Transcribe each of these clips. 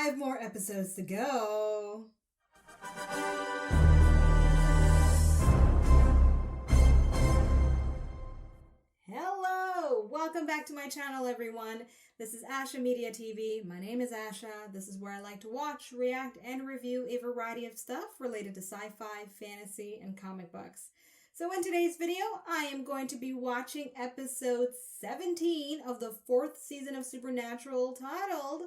5 more episodes to go. Hello! Welcome back to my channel, everyone. This is Asha Media TV. My name is Asha. This is where I like to watch, react, and review a variety of stuff related to sci-fi, fantasy, and comic books. So in today's video, I am going to be watching episode 17 of the 4th season of Supernatural titled,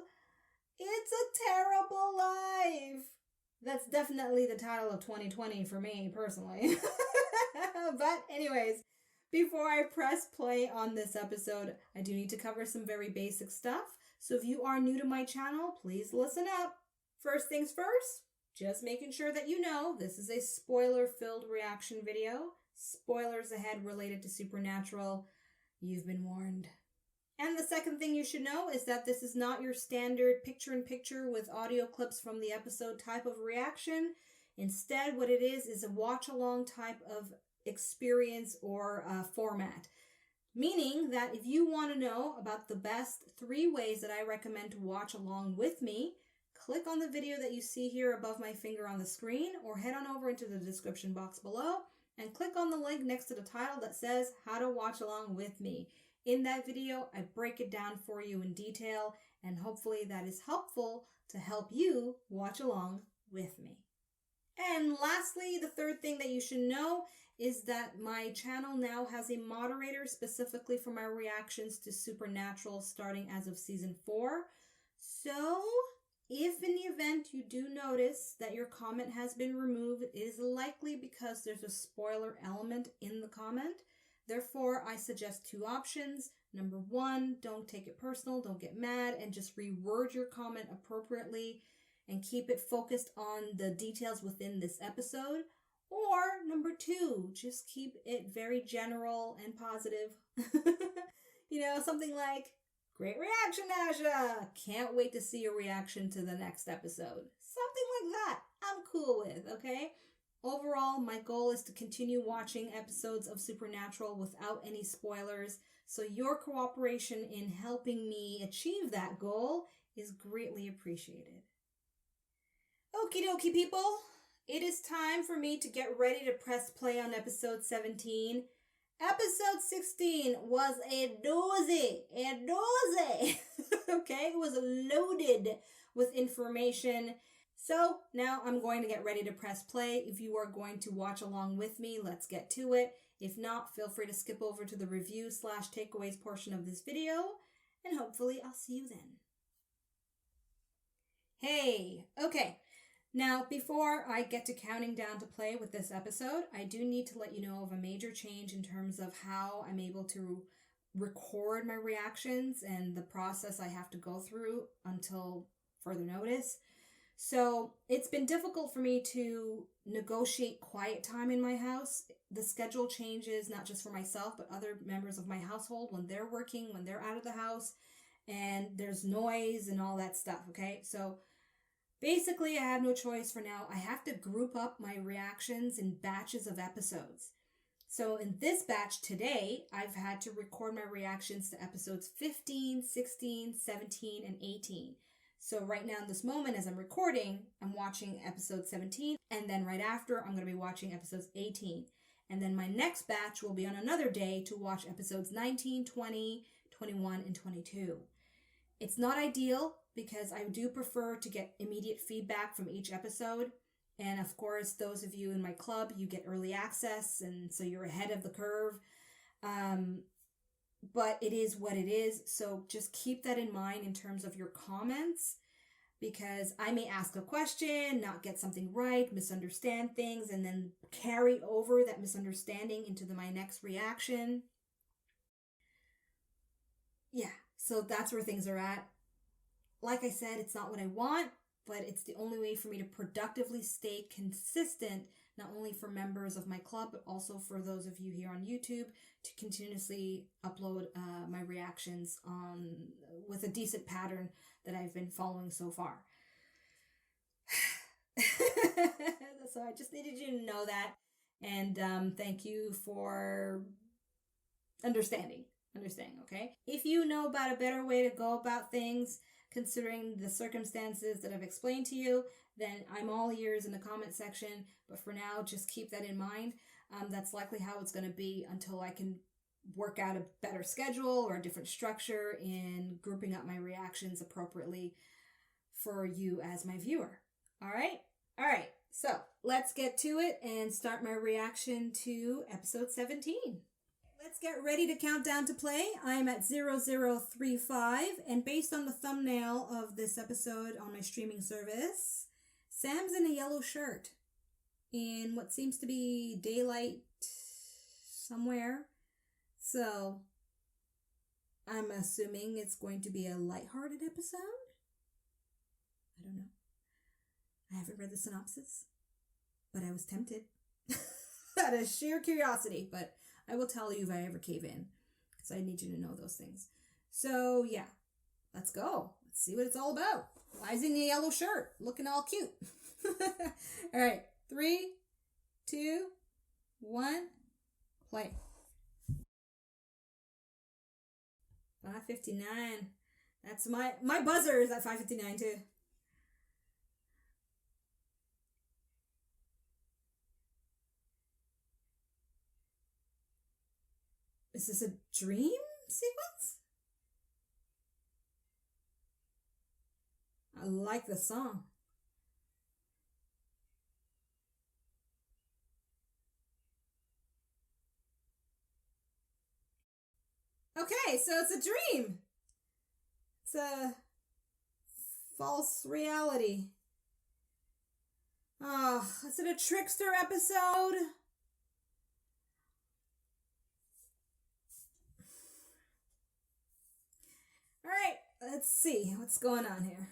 It's a Terrible Life. That's definitely the title of 2020 for me, personally. But anyways, before I press play on this episode, I do need to cover some very basic stuff. So if you are new to my channel, please listen up. First things first, just making sure that you know this is a spoiler-filled reaction video. Spoilers ahead related to Supernatural. You've been warned. And the second thing you should know is that this is not your standard picture-in-picture with audio clips from the episode type of reaction. Instead, what it is a watch-along type of experience or format. Meaning that if you want to know about the best 3 ways that I recommend to watch along with me, click on the video that you see here above my finger on the screen, or head on over into the description box below and click on the link next to the title that says How to Watch Along With Me. In that video, I break it down for you in detail, and hopefully that is helpful to help you watch along with me. And lastly, the third thing that you should know is that my channel now has a moderator specifically for my reactions to Supernatural starting as of season 4. So if in the event you do notice that your comment has been removed, it is likely because there's a spoiler element in the comment. Therefore, I suggest 2 options. Number 1, don't take it personal, don't get mad, and just reword your comment appropriately and keep it focused on the details within this episode. Or number 2, just keep it very general and positive. Something like, great reaction, Asha! Can't wait to see your reaction to the next episode. Something like that. I'm cool with, okay? Overall, my goal is to continue watching episodes of Supernatural without any spoilers, so your cooperation in helping me achieve that goal is greatly appreciated. Okie dokie, people. It is time for me to get ready to press play on episode 17. Episode 16 was a doozy. Okay, it was loaded with information. So now I'm going to get ready to press play. If you are going to watch along with me, let's get to it. If not, feel free to skip over to the review/takeaways portion of this video, and hopefully I'll see you then. Hey, okay. Now, before I get to counting down to play with this episode, I do need to let you know of a major change in terms of how I'm able to record my reactions and the process I have to go through until further notice. So it's been difficult for me to negotiate quiet time in my house. The schedule changes, not just for myself, but other members of my household when they're working, when they're out of the house, and there's noise and all that stuff, okay? So basically, I have no choice for now. I have to group up my reactions in batches of episodes. So in this batch today, I've had to record my reactions to episodes 15, 16, 17, and 18. So right now in this moment, as I'm recording, I'm watching episode 17, and then right after, I'm going to be watching episodes 18. And then my next batch will be on another day to watch episodes 19, 20, 21, and 22. It's not ideal because I do prefer to get immediate feedback from each episode. And of course, those of you in my club, you get early access, and so you're ahead of the curve. But it is what it is. So just keep that in mind in terms of your comments, because I may ask a question, not get something right, misunderstand things, and then carry over that misunderstanding into my next reaction. Yeah, so that's where things are at. Like I said, it's not what I want, but it's the only way for me to productively stay consistent, not only for members of my club, but also for those of you here on YouTube, to continuously upload my reactions with a decent pattern that I've been following so far. So I just needed you to know that, and thank you for understanding, okay? If you know about a better way to go about things, considering the circumstances that I've explained to you, then I'm all ears in the comment section. But for now, just keep that in mind. That's likely how it's going to be until I can work out a better schedule or a different structure in grouping up my reactions appropriately for you as my viewer. All right? All right. So let's get to it and start my reaction to episode 17. Let's get ready to count down to play. I'm at 0035, and based on the thumbnail of this episode on my streaming service, Sam's in a yellow shirt in what seems to be daylight somewhere. So I'm assuming it's going to be a lighthearted episode. I don't know. I haven't read the synopsis, but I was tempted out of sheer curiosity. But I will tell you if I ever cave in, because I need you to know those things. So yeah, let's go. Let's see what it's all about. Why is he in a yellow shirt, looking all cute? All right, 3, 2, 1, play. 5:59. That's my buzzer is at 5:59 too. Is this a dream sequence? I like the song. Okay, so it's a dream. It's a false reality. Oh, is it a trickster episode? All right, let's see what's going on here.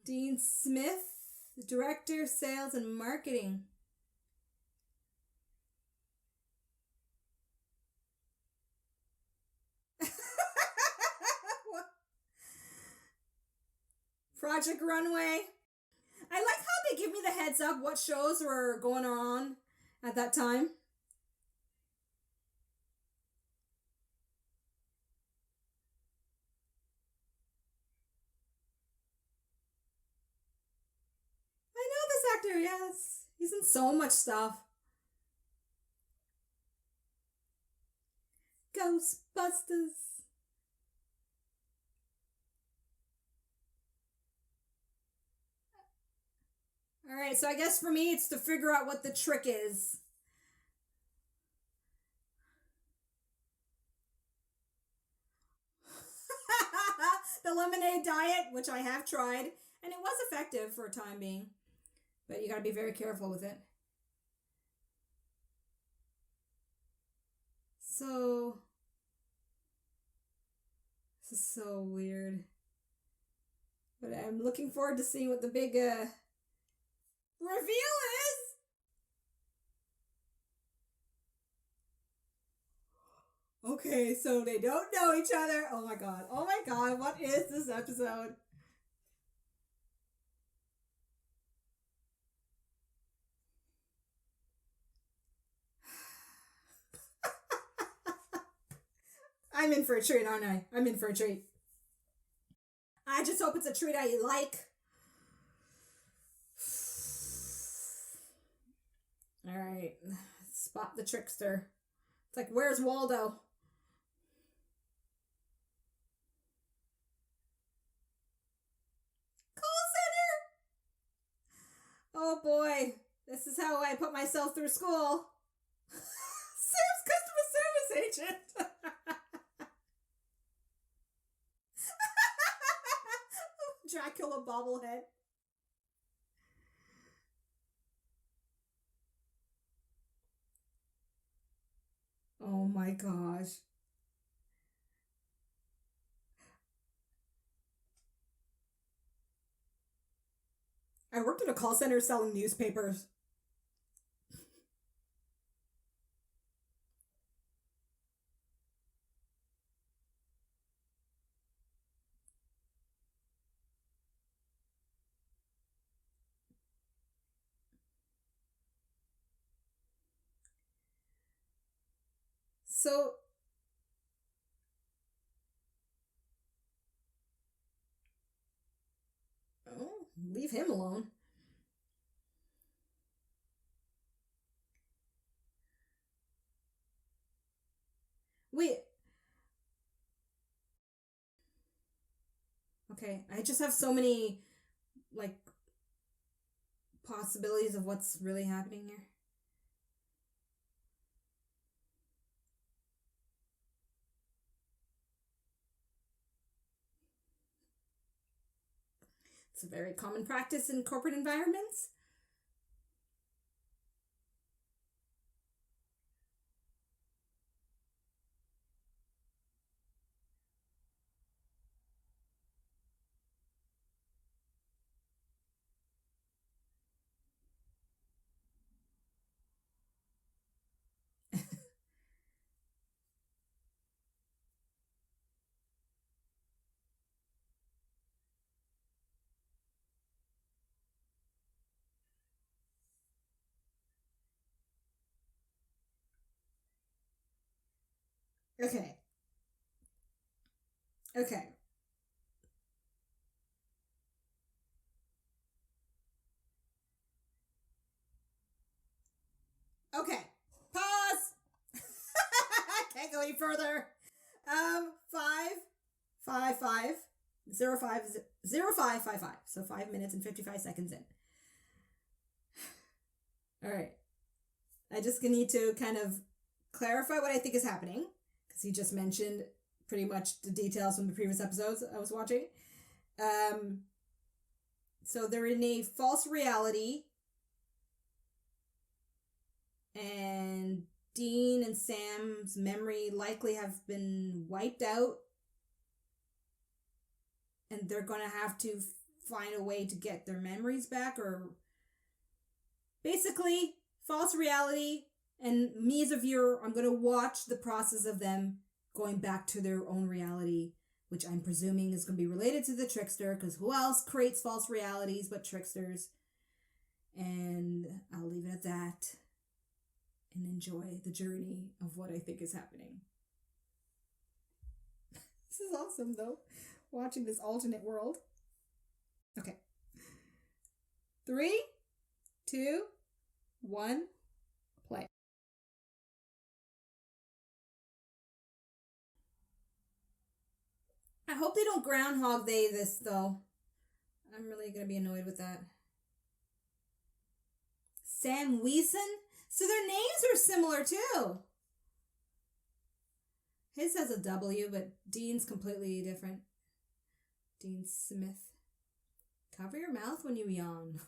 Dean Smith, Director, Sales and Marketing. Project Runway. I like how they give me the heads up what shows were going on at that time. I know this actor, yes. He's in so much stuff. Ghostbusters. Alright, so I guess for me it's to figure out what the trick is. The lemonade diet, which I have tried, and it was effective for a time being. But you gotta be very careful with it. So, this is so weird. But I'm looking forward to seeing what the big reveal is. Okay, so they don't know each other. Oh my god. Oh my god, what is this episode? I'm in for a treat, aren't I? I'm in for a treat. I just hope it's a treat I like. Alright. Spot the trickster. It's like, where's Waldo? Call center! Oh boy. This is how I put myself through school. Sam's customer service agent. Dracula bobblehead. Oh my gosh. I worked at a call center selling newspapers. So, oh, leave him alone. Wait. Okay, I just have so many, like, possibilities of what's really happening here. It's a very common practice in corporate environments. Okay. Okay. Okay. Pause. Can't go any further. 5:05:05:05:55. So 5 minutes and 55 seconds in. All right. I just need to kind of clarify what I think is happening because he just mentioned pretty much the details from the previous episodes I was watching. So they're in a false reality, and Dean and Sam's memory likely have been wiped out, and they're going to have to find a way to get their memories back, or basically false reality. And me as a viewer, I'm going to watch the process of them going back to their own reality, which I'm presuming is going to be related to the trickster, because who else creates false realities but tricksters? And I'll leave it at that and enjoy the journey of what I think is happening. This is awesome, though, watching this alternate world. Okay. 3, 2, 1, play. I hope they don't Groundhog Day this, though. I'm really going to be annoyed with that. Sam Weeson? So their names are similar, too. His has a W, but Dean's completely different. Dean Smith. Cover your mouth when you yawn.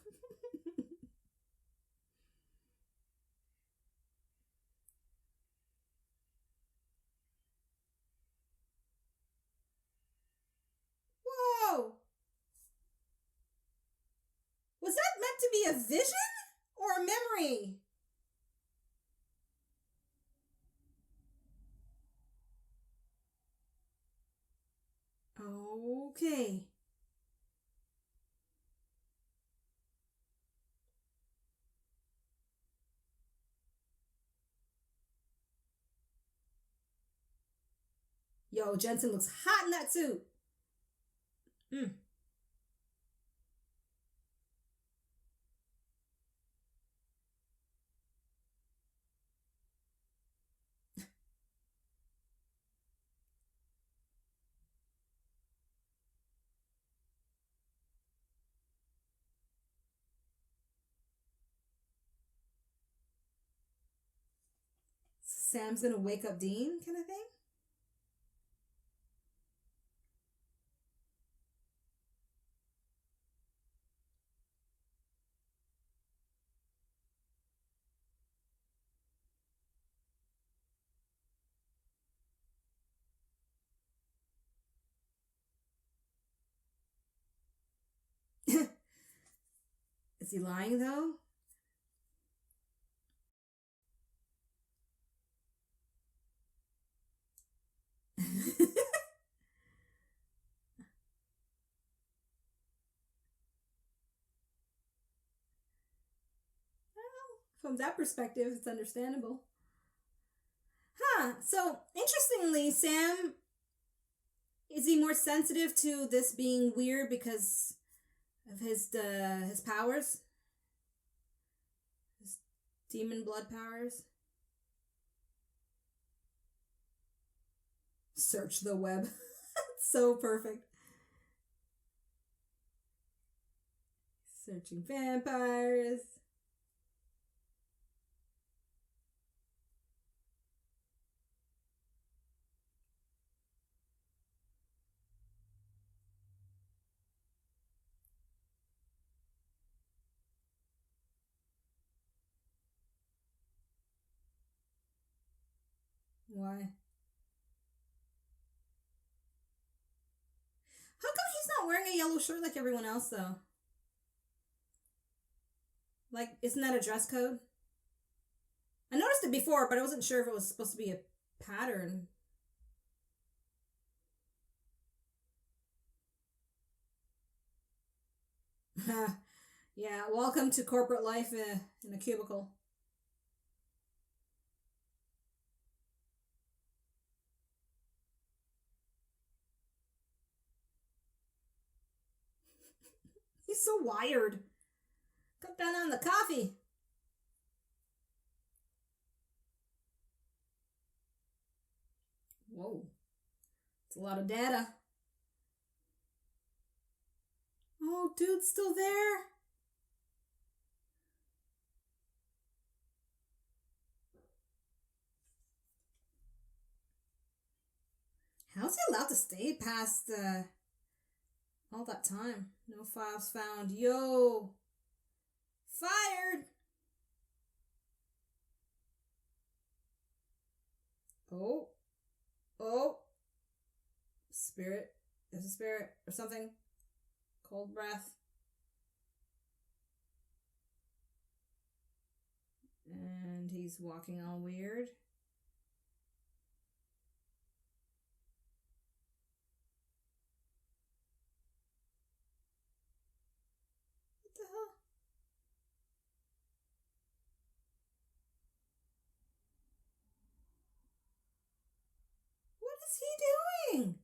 Whoa! Was that meant to be a vision or a memory? Okay. Yo, Jensen looks hot in that suit. Sam's gonna wake up Dean, kind of thing? Is he lying, though? From that perspective, it's understandable. Yeah. So interestingly, Sam, is he more sensitive to this being weird because of his powers, his demon blood powers? Search the web. So perfect. Searching vampires. Why? How come he's not wearing a yellow shirt like everyone else, though? Like, isn't that a dress code? I noticed it before, but I wasn't sure if it was supposed to be a pattern. Yeah, welcome to corporate life in a cubicle. He's so wired. Cut down on the coffee. Whoa. It's a lot of data. Oh, dude's still there? How's he allowed to stay past all that time? No files found. Yo! Fired! Oh. Oh. Spirit. There's a spirit or something. Cold breath. And he's walking all weird. What the hell? What is he doing?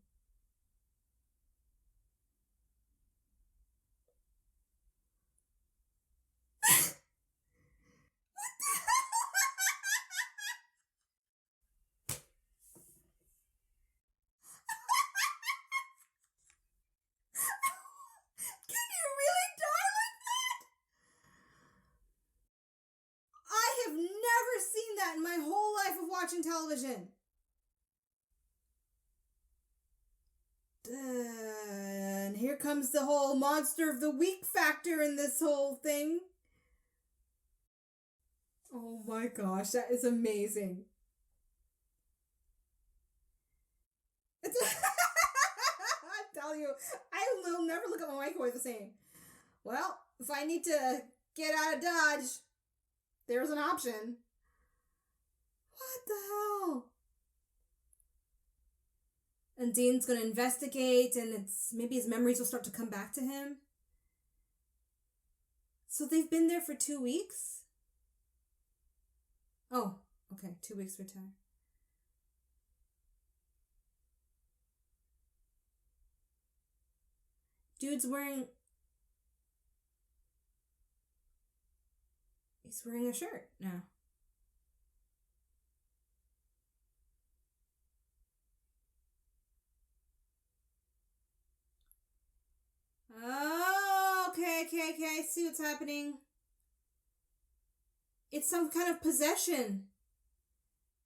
Can you really die like that? I have never seen that in my whole life of watching television. And here comes the whole monster of the week factor in this whole thing. Oh my gosh, that is amazing. I tell you, I will never look at my microwave the same. Well, if I need to get out of Dodge, there's an option. What the hell? And Dean's gonna investigate, and it's maybe his memories will start to come back to him. So they've been there for 2 weeks? Oh, okay, 2 weeks retire. Dude's wearing... He's wearing a shirt now. Oh, okay. I see what's happening. It's some kind of possession.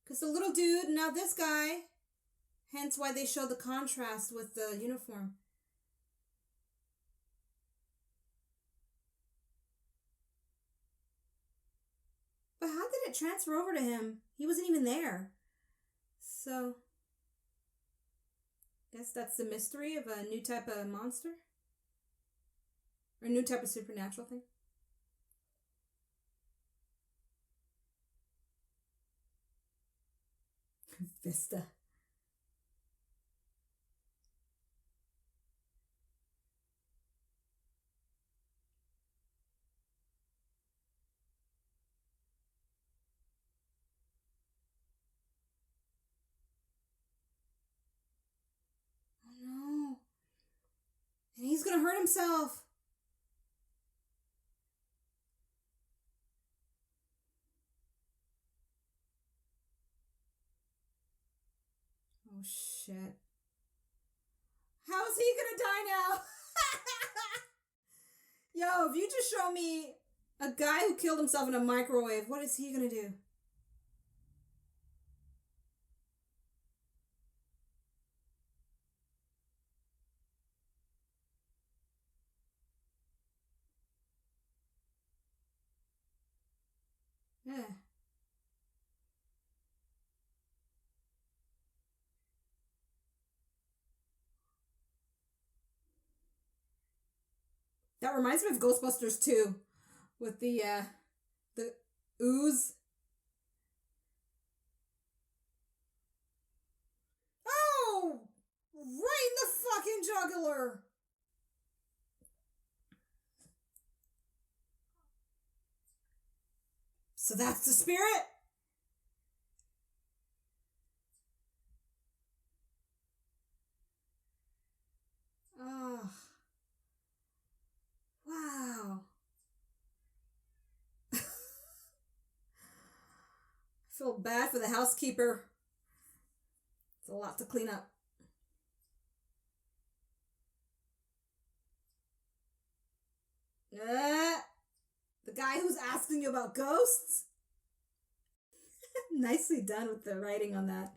Because the little dude, now this guy. Hence why they show the contrast with the uniform. But how did it transfer over to him? He wasn't even there. So, guess that's the mystery of a new type of monster? Or a new type of supernatural thing? Vista. hurt himself. Oh, shit. How's he gonna die now? Yo, if you just show me a guy who killed himself in a microwave, what is he gonna do? Yeah. That reminds me of Ghostbusters 2 with the ooze. Oh! Right in the fucking jugular! So that's the spirit? Oh. Wow. I feel bad for the housekeeper. It's a lot to clean up. The guy who's asking you about ghosts? Nicely done with the writing on that.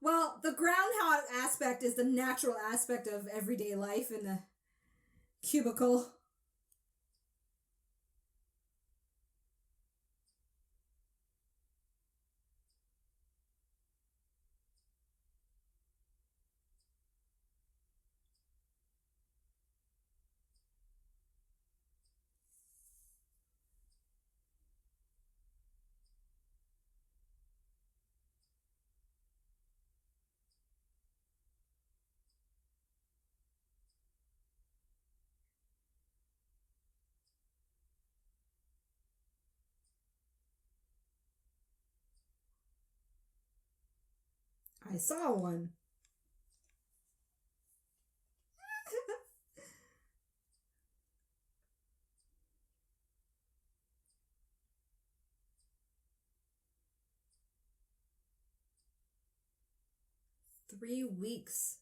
Well, the groundhog aspect is the natural aspect of everyday life in the cubicle. I saw one. 3 weeks.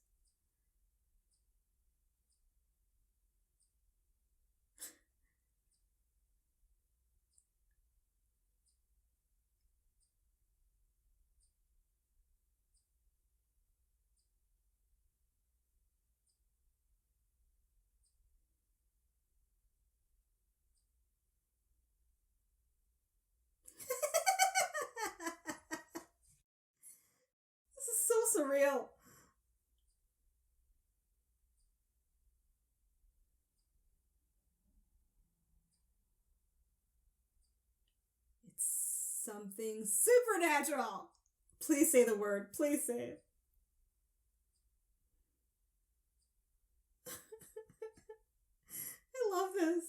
This is so surreal. It's something supernatural. Please say the word. Please say it. I love this.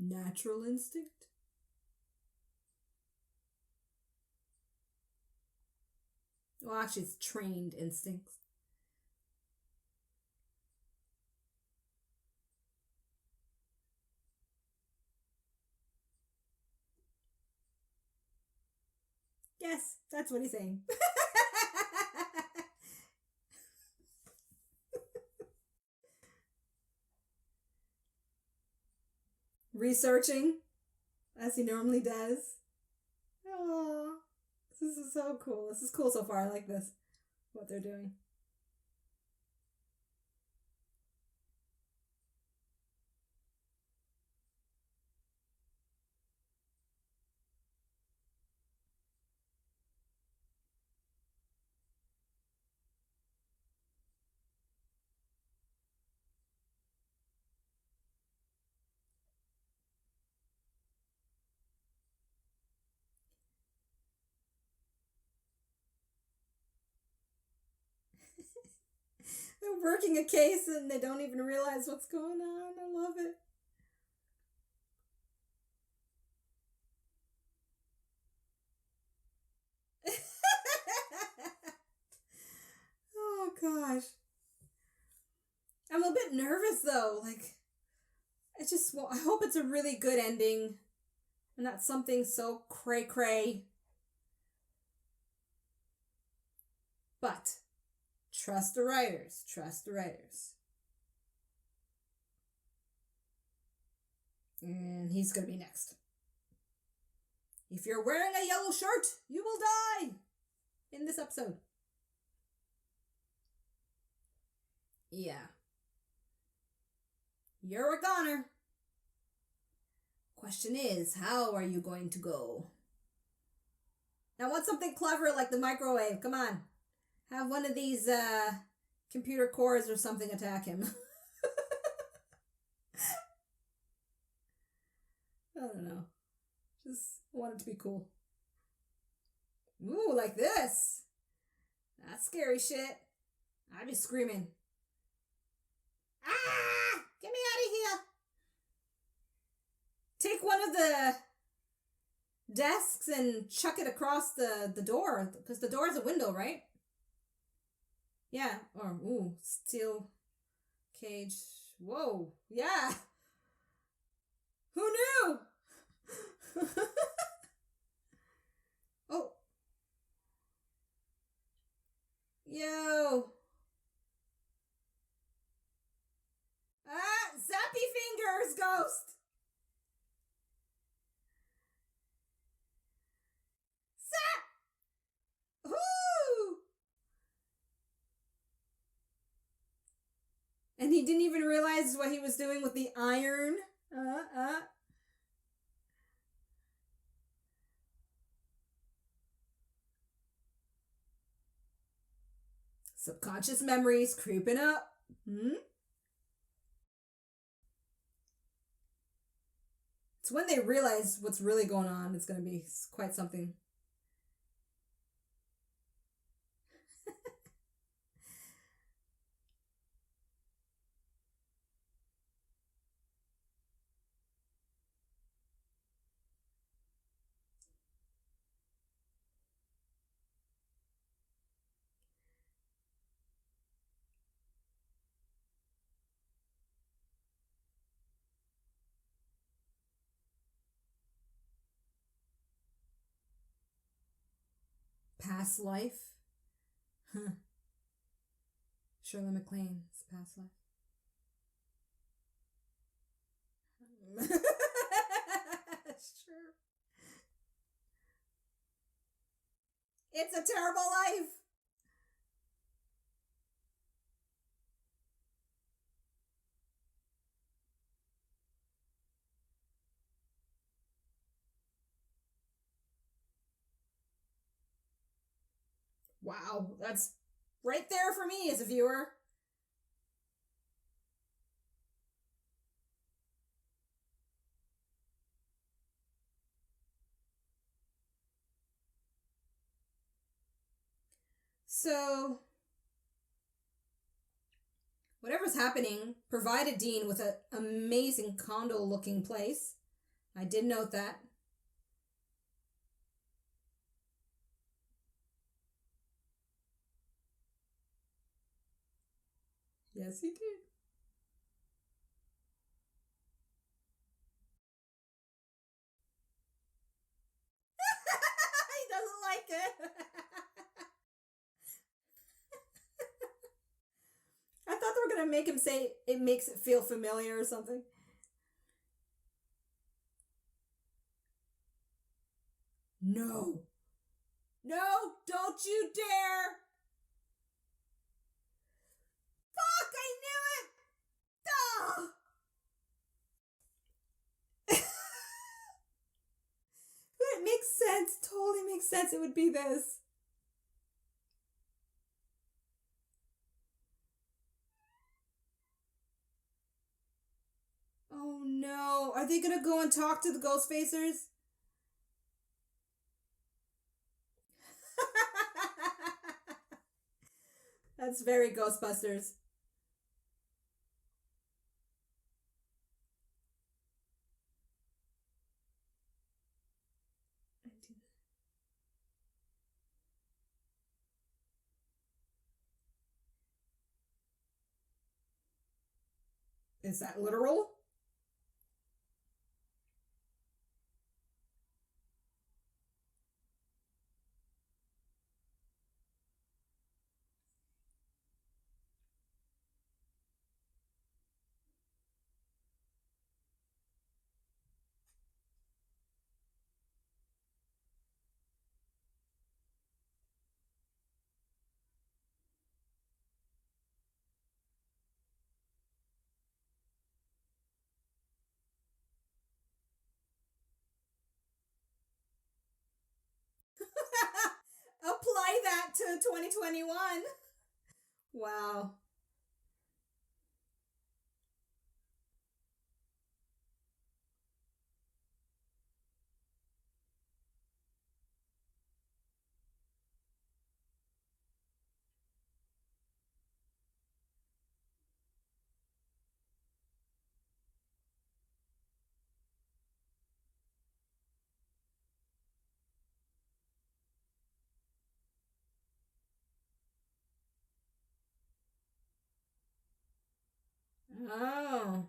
Natural instinct? Well, actually, it's trained instincts. Yes, that's what he's saying. Researching, as he normally does. Oh, this is so cool. This is cool so far. I like this. What they're doing. They're working a case and they don't even realize what's going on. I love it. Oh gosh. I'm a bit nervous though. Like, I hope it's a really good ending and not something so cray cray. But trust the writers. Trust the writers. And he's gonna be next. If you're wearing a yellow shirt, you will die in this episode. Yeah. You're a goner. Question is, how are you going to go? I want something clever like the microwave. Come on. Have one of these computer cores or something attack him. I don't know. Just want it to be cool. Ooh, like this. That's scary shit. I'd be screaming. Ah! Get me out of here! Take one of the desks and chuck it across the door. Because the door is a window, right? Yeah. Or, ooh, steel cage. Whoa. Yeah. Who knew? Oh. Yo. Ah, zappy fingers, ghost. Zap. Whoo. And he didn't even realize what he was doing with the iron. Subconscious memories creeping up. It's when they realize what's really going on. It's going to be quite something. Past life? Huh. Shirley MacLaine's past life. That's true. It's a terrible life. Wow, that's right there for me as a viewer. So, whatever's happening provided Dean with an amazing condo-looking place. I did note that. Yes, he did. He doesn't like it. I thought they were going to make him say it makes it feel familiar or something. No. No, don't you dare. Fuck, I knew it. Oh. It makes sense. Totally makes sense. It would be this. Oh no. Are they gonna go and talk to the Ghostfacers? That's very Ghostbusters. Is that literal? Apply that to 2021. Wow. Oh.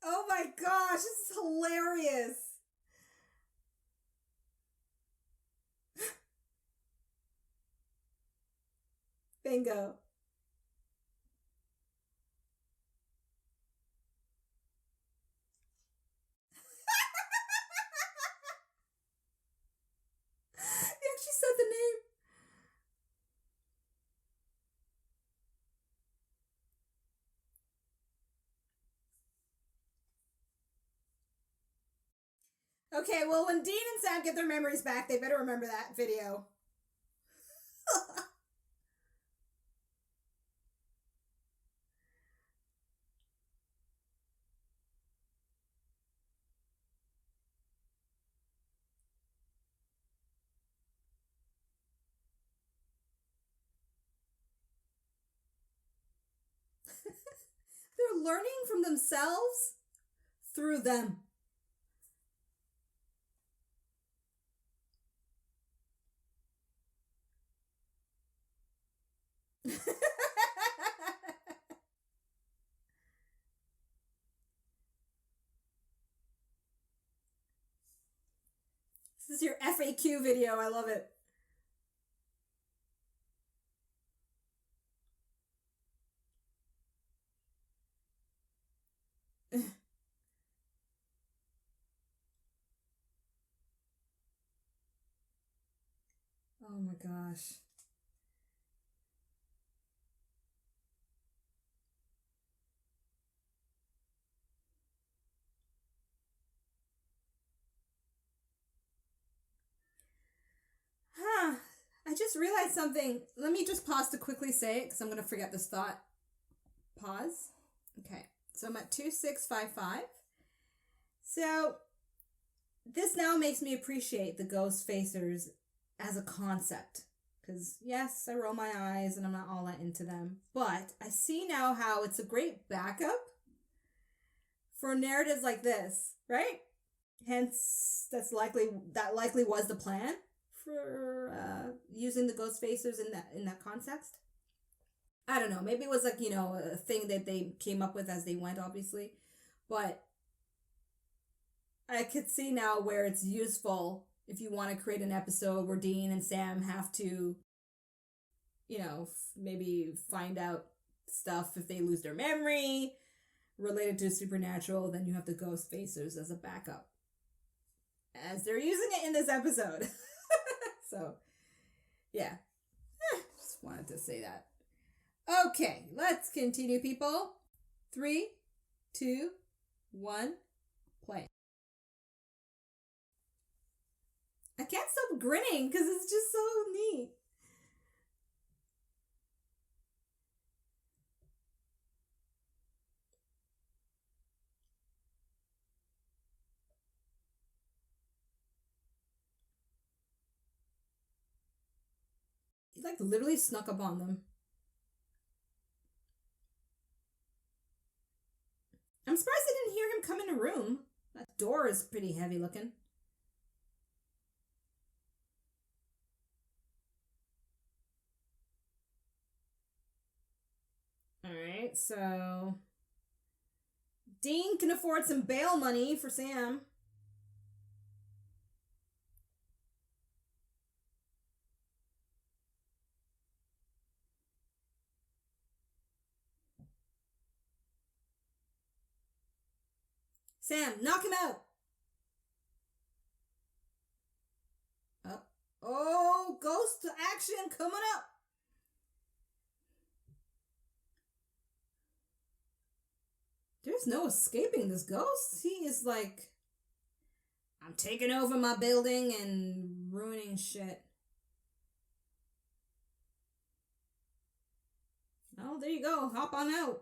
Oh my gosh, this is hilarious. Bingo. They actually said the name. Okay, well, when Dean and Sam get their memories back, they better remember that video. They're learning from themselves through them. This is your FAQ video. I love it. Oh my gosh. Huh. I just realized something. Let me just pause to quickly say it because I'm going to forget this thought. Pause. Okay. So I'm at 2655. So this now makes me appreciate the Ghostfacers as a concept. Because, yes, I roll my eyes and I'm not all that into them. But I see now how it's a great backup for narratives like this, right? Hence, that likely was the plan for using the Ghostfacers in that context. I don't know. Maybe it was like, a thing that they came up with as they went, obviously. But I could see now where it's useful if you want to create an episode where Dean and Sam have to, maybe find out stuff if they lose their memory related to supernatural, then you have the Ghostfacers as a backup. As they're using it in this episode. So, yeah. Just wanted to say that. Okay, let's continue, people. 3, 2, 1, play. I can't stop grinning because it's just so neat. He like literally snuck up on them. I'm surprised I didn't hear him come in a room. That door is pretty heavy looking. Alright, so Dean can afford some bail money for Sam. Sam, knock him out! Oh, ghost action coming up! There's no escaping this ghost. He is like, I'm taking over my building and ruining shit. Oh, there you go. Hop on out.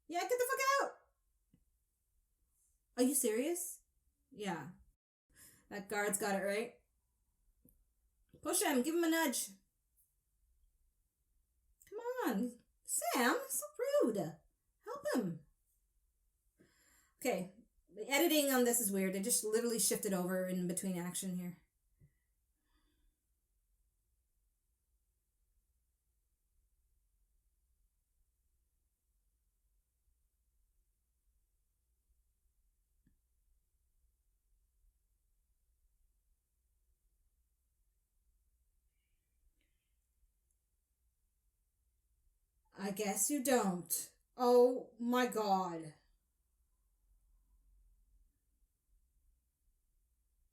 Yeah, get the fuck out! Are you serious? Yeah. That guard's got it right. Push him. Give him a nudge. Come on. Sam, so rude. Help him. Okay. The editing on this is weird. They just literally shifted over in between action here. I guess you don't. Oh my god.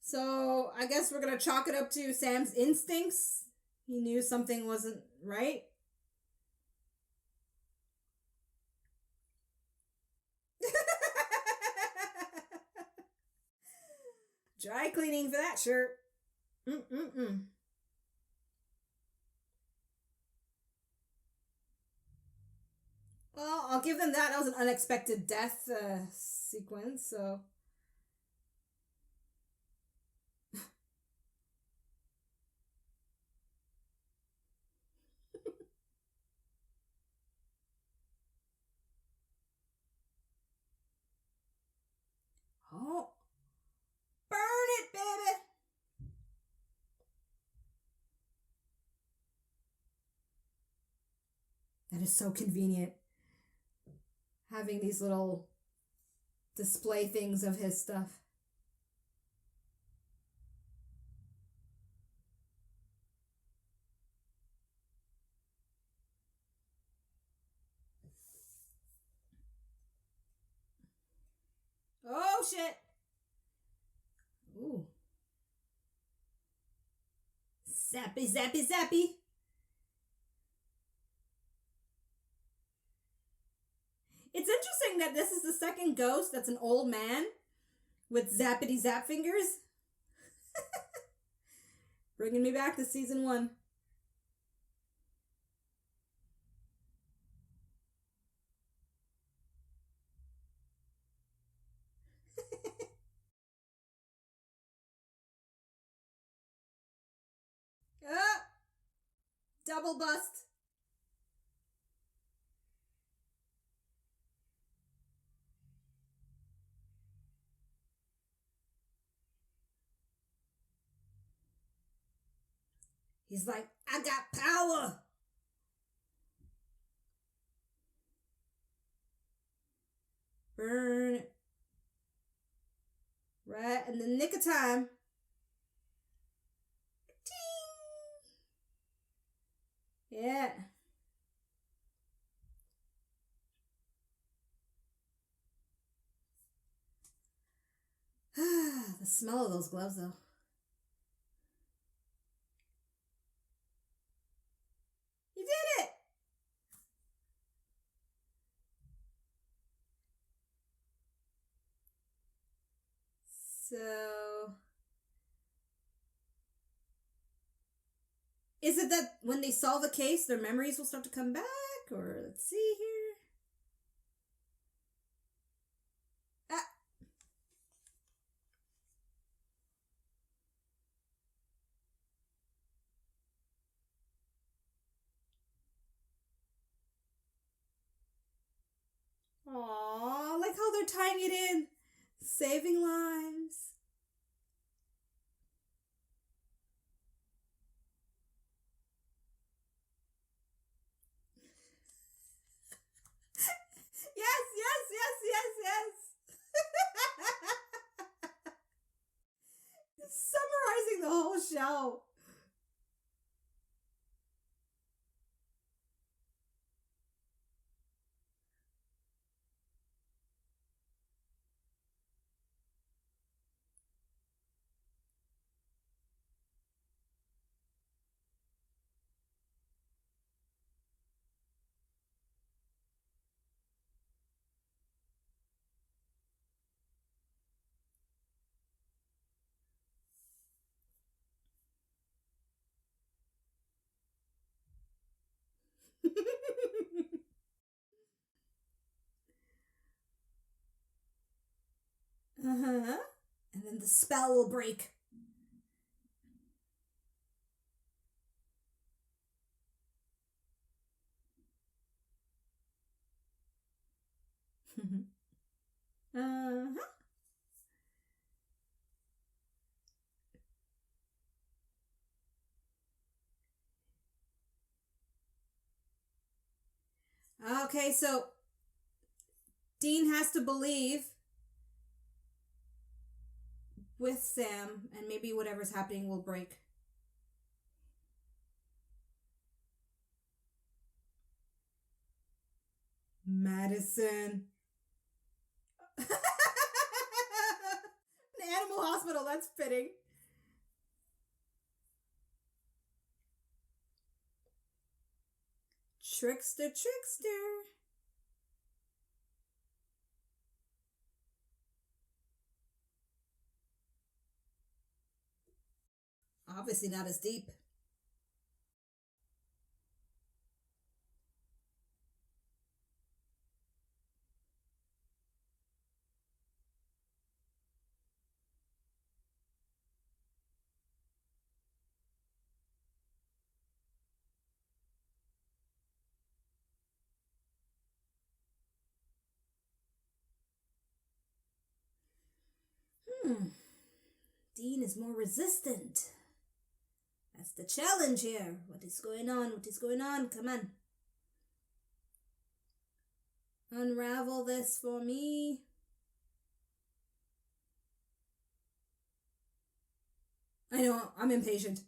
So, I guess we're gonna chalk it up to Sam's instincts. He knew something wasn't right. Dry cleaning for that shirt. Mm-mm-mm. Well, I'll give them that. That was an unexpected death sequence, so... Oh. Burn it, baby! That is so convenient. Having these little display things of his stuff. Oh, shit! Ooh. Zappy, zappy, zappy! It's interesting that this is the second ghost that's an old man with zappity zap fingers. Bringing me back to season 1. Ah! Double bust. He's like, I got power. Burn it. Right in the nick of time. Ting! Yeah. The smell of those gloves, though. You did it! So... Is it that when they solve the case, their memories will start to come back? Or let's see here. Ah! Aww, like how they're tying it in. Saving lives. Yes, yes, yes, yes, yes. Summarizing the whole show. Uh-huh. And then the spell will break. Uh-huh. Okay, so Dean has to believe with Sam, and maybe whatever's happening will break. Madison. An animal hospital, that's fitting. Trickster, trickster. Obviously not as deep. Hmm. Dean is more resistant. That's the challenge here. What is going on? What is going on? Come on. Unravel this for me. I know, I'm impatient.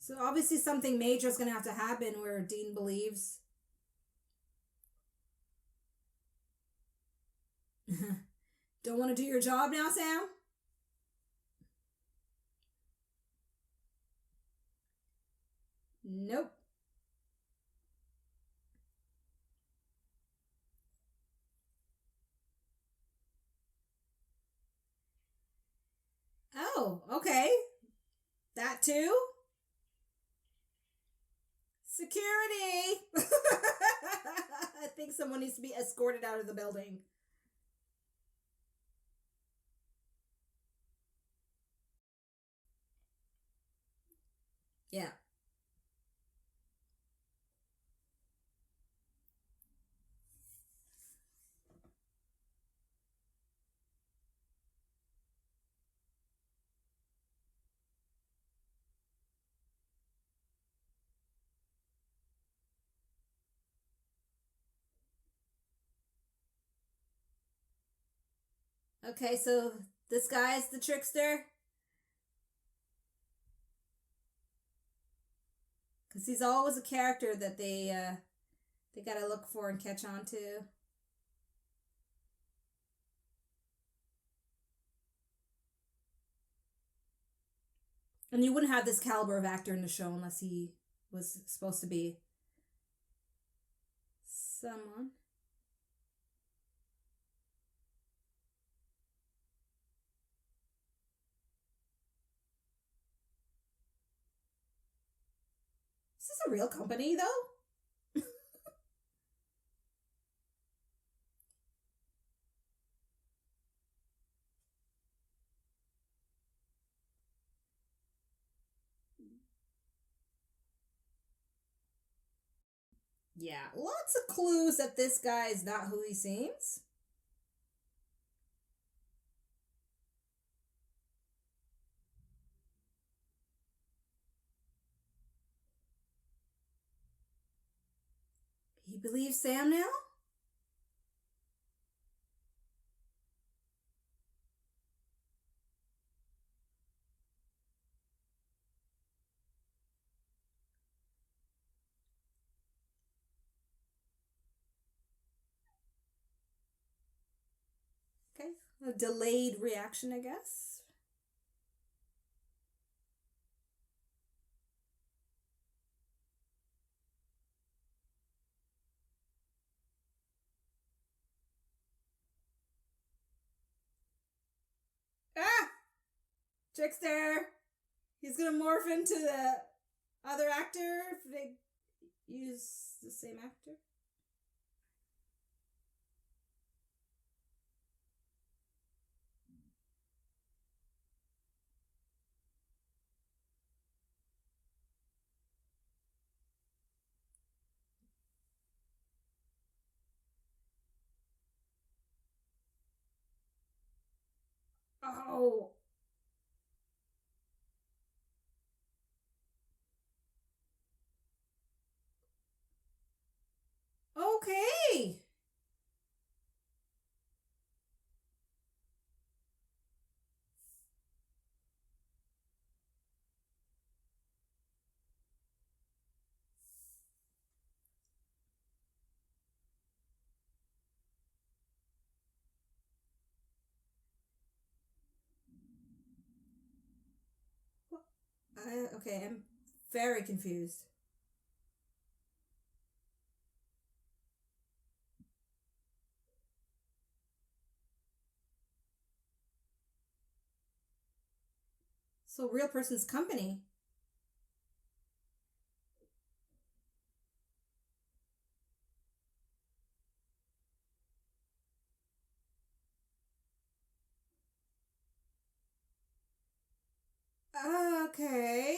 So obviously something major is going to have to happen where Dean believes. Don't want to do your job now, Sam? Nope. Oh, okay. That too? Security! I think someone needs to be escorted out of the building. Yeah. Okay, so this guy's the trickster? Because he's always a character that they gotta look for and catch on to. And you wouldn't have this caliber of actor in the show unless he was supposed to be someone. Is this a real company, though? Yeah, lots of clues that this guy is not who he seems. He believes Sam now? Okay, a delayed reaction, I guess. Ah! Trickster! He's gonna morph into the other actor if they use the same actor. Oh, okay. Okay, I'm very confused. So, real person's company. Okay.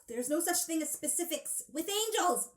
There's no such thing as specifics with angels.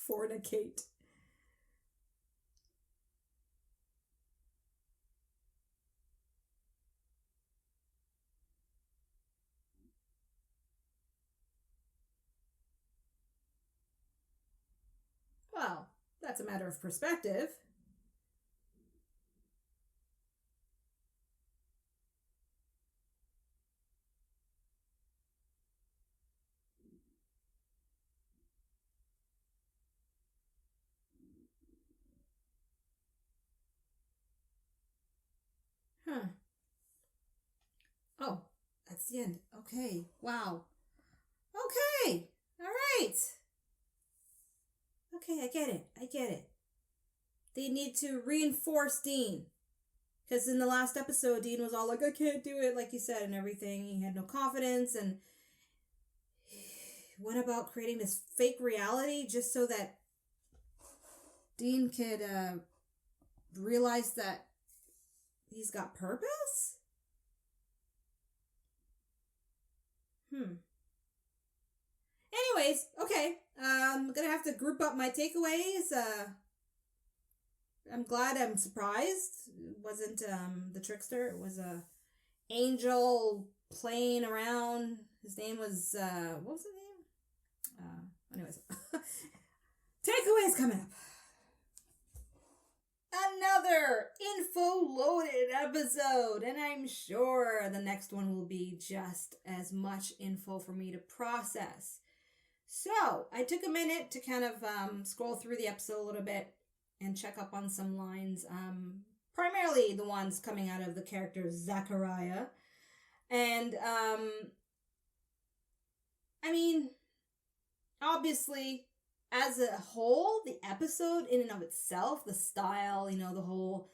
Fornicate. Well, that's a matter of perspective. Huh. Oh, that's the end. Okay. Wow. Okay. All right. Okay, I get it. I get it. They need to reinforce Dean. Because in the last episode, Dean was all like, I can't do it, like you said, and everything. He had no confidence and went about creating this fake reality just so that Dean could realize that he's got purpose? Anyways, okay. I'm gonna have to group up my takeaways. I'm glad I'm surprised. It wasn't the trickster. It was a angel playing around. His name was what was his name? Anyways, takeaways coming up. Another info loaded episode, and I'm sure the next one will be just as much info for me to process. So I took a minute to kind of scroll through the episode a little bit and check up on some lines, primarily the ones coming out of the character Zachariah. And I mean, obviously, as a whole, the episode in and of itself, the style, the whole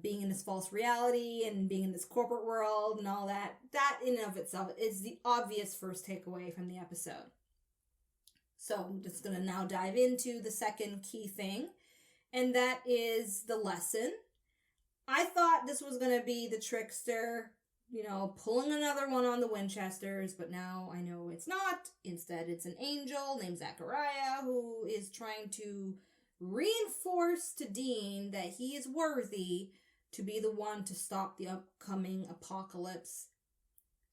being in this false reality and being in this corporate world and all that, that in and of itself is the obvious first takeaway from the episode. So I'm just going to now dive into the second key thing, and that is the lesson. I thought this was going to be the trickster, pulling another one on the Winchesters, but now I know it's not. Instead, it's an angel named Zachariah who is trying to reinforce to Dean that he is worthy to be the one to stop the upcoming apocalypse.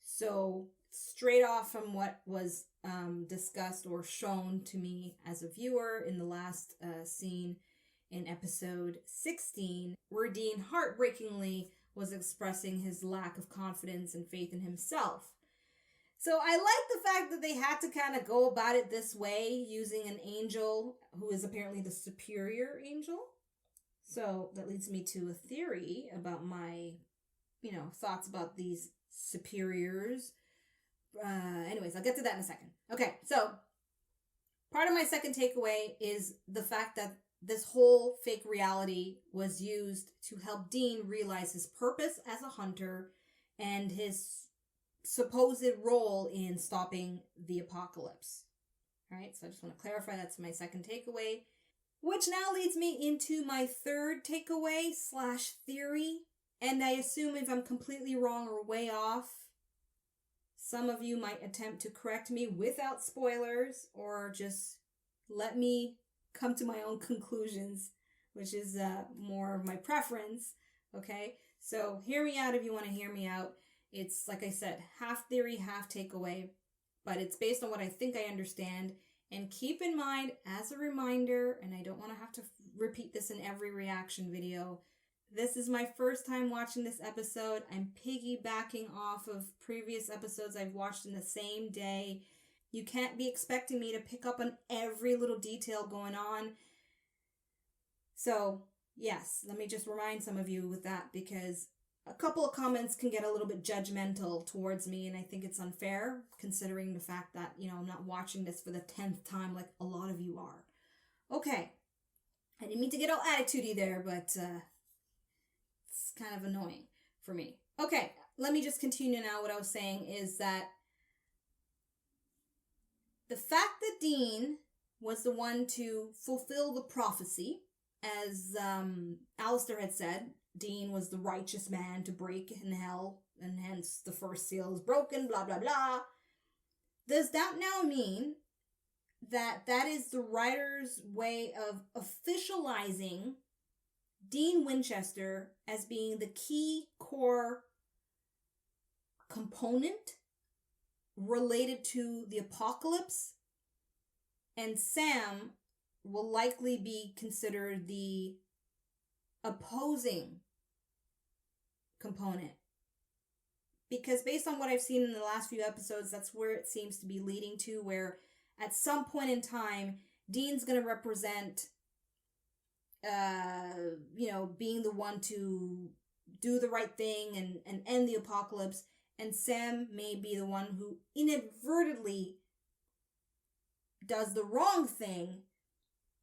So, straight off from what was discussed or shown to me as a viewer in the last scene in episode 16, where Dean heartbreakingly was expressing his lack of confidence and faith in himself. So I like the fact that they had to kind of go about it this way, using an angel who is apparently the superior angel. So that leads me to a theory about my, thoughts about these superiors. Anyways, I'll get to that in a second. Okay, so part of my second takeaway is the fact that this whole fake reality was used to help Dean realize his purpose as a hunter and his supposed role in stopping the apocalypse. All right, so I just want to clarify that's my second takeaway, which now leads me into my third takeaway / theory. And I assume if I'm completely wrong or way off, some of you might attempt to correct me without spoilers or just let me come to my own conclusions, which is more of my preference. Okay, so hear me out if you want to hear me out. It's, like I said, half theory, half takeaway, but it's based on what I think I understand. And keep in mind, as a reminder, and I don't want to have to repeat this in every reaction video, this is my first time watching this episode. I'm piggybacking off of previous episodes I've watched in the same day. You can't be expecting me to pick up on every little detail going on. So, yes, let me just remind some of you with that, because a couple of comments can get a little bit judgmental towards me, and I think it's unfair considering the fact that, I'm not watching this for the 10th time like a lot of you are. Okay, I didn't mean to get all attitudey there, but it's kind of annoying for me. Okay, let me just continue now. What I was saying is that the fact that Dean was the one to fulfill the prophecy, as Alistair had said, Dean was the righteous man to break in hell, and hence the first seal is broken, blah, blah, blah. Does that now mean that that is the writer's way of officializing Dean Winchester as being the key core component related to the apocalypse, and Sam will likely be considered the opposing component? Because based on what I've seen in the last few episodes, that's where it seems to be leading to, where at some point in time, Dean's going to represent, being the one to do the right thing and end the apocalypse, and Sam may be the one who inadvertently does the wrong thing,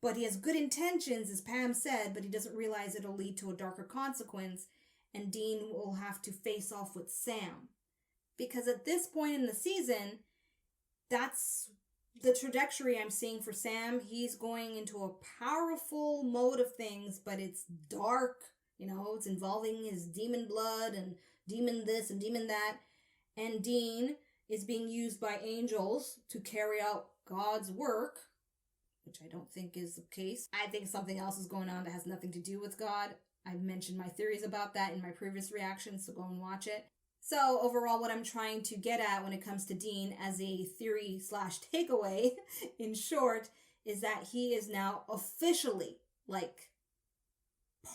but he has good intentions, as Pam said, but he doesn't realize it'll lead to a darker consequence, and Dean will have to face off with Sam. Because at this point in the season, that's the trajectory I'm seeing for Sam. He's going into a powerful mode of things, but it's dark, it's involving his demon blood and demon this and demon that. And Dean is being used by angels to carry out God's work, which I don't think is the case. I think something else is going on that has nothing to do with God. I've mentioned my theories about that in my previous reaction, so go and watch it. So overall, what I'm trying to get at when it comes to Dean as a theory / takeaway, in short, is that he is now officially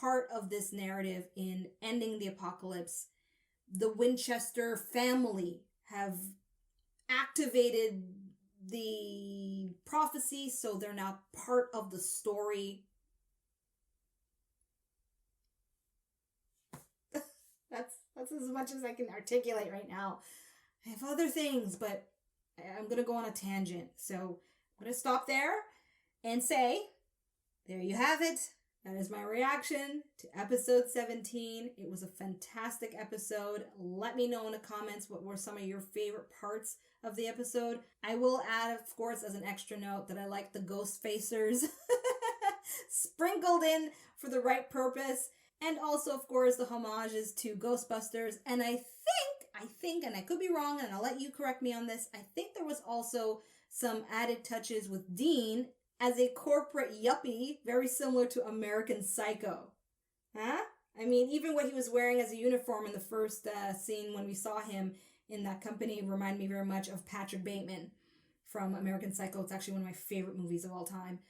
part of this narrative in ending the apocalypse. The Winchester family have activated the prophecy, so they're now part of the story. That's as much as I can articulate right now. I have other things, but I'm going to go on a tangent. So I'm going to stop there and say, there you have it. That is my reaction to episode 17. It was a fantastic episode. Let me know in the comments what were some of your favorite parts of the episode. I will add, of course, as an extra note that I like the Ghostfacers sprinkled in for the right purpose. And also, of course, the homages to Ghostbusters. And I think, and I could be wrong, and I'll let you correct me on this, I think there was also some added touches with Dean as a corporate yuppie, very similar to American Psycho. Huh? I mean, even what he was wearing as a uniform in the first scene when we saw him in that company reminded me very much of Patrick Bateman from American Psycho. It's actually one of my favorite movies of all time.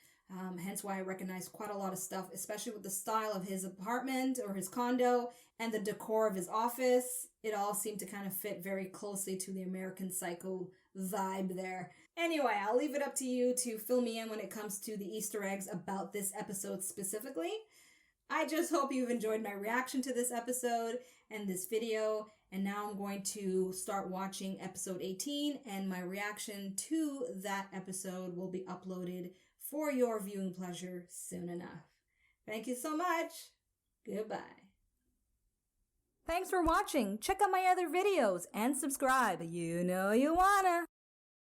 Hence why I recognize quite a lot of stuff, especially with the style of his apartment or his condo and the decor of his office. It all seemed to kind of fit very closely to the American Psycho vibe there. Anyway, I'll leave it up to you to fill me in when it comes to the Easter eggs about this episode specifically. I just hope you've enjoyed my reaction to this episode and this video. And now I'm going to start watching episode 18, and my reaction to that episode will be uploaded for your viewing pleasure soon enough. Thank you so much. Goodbye. Thanks for watching. Check out my other videos and subscribe. You know you wanna.